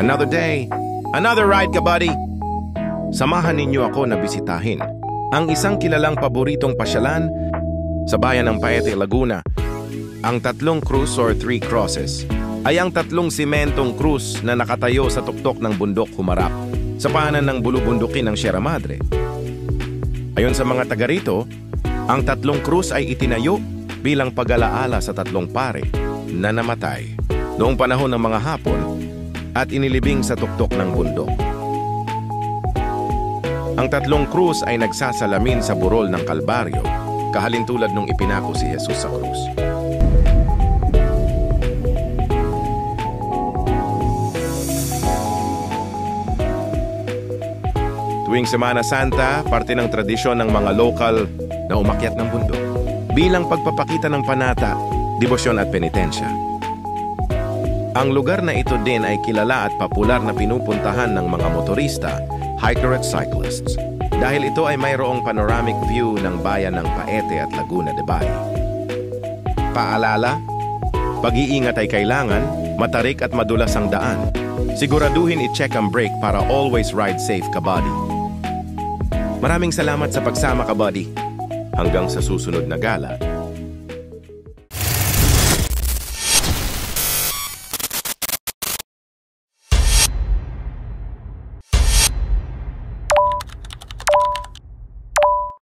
Another day, another ride ka, buddy! Samahan ninyo ako na bisitahin ang isang kilalang paboritong pasyalan sa bayan ng Paete, Laguna. Ang tatlong krus or three crosses ay ang tatlong simentong krus na nakatayo sa tuktok ng bundok humarap sa paanan ng bulubundukin ng Sierra Madre. Ayon sa mga taga rito, ang tatlong krus ay itinayo bilang pag-alaala sa tatlong pare na namatay noong panahon ng mga Hapon at inilibing sa tuktok ng bundok. Ang tatlong krus ay nagsasalamin sa burol ng Kalbaryo, kahalintulad nung ipinako si Jesus sa krus. Tuwing Semana Santa, parte ng tradisyon ng mga lokal na umakyat ng bundok bilang pagpapakita ng panata, debosyon at penitensya. Ang lugar na ito din ay kilala at popular na pinupuntahan ng mga motorista, hiker at cyclists dahil ito ay mayroong panoramic view ng bayan ng Paete at Laguna de Bay. Paalala, pag-iingat ay kailangan, matarik at madulas ang daan. Siguraduhin i-check ang brake para always ride safe ka, buddy. Maraming salamat sa pagsama ka, buddy. Hanggang sa susunod na gala.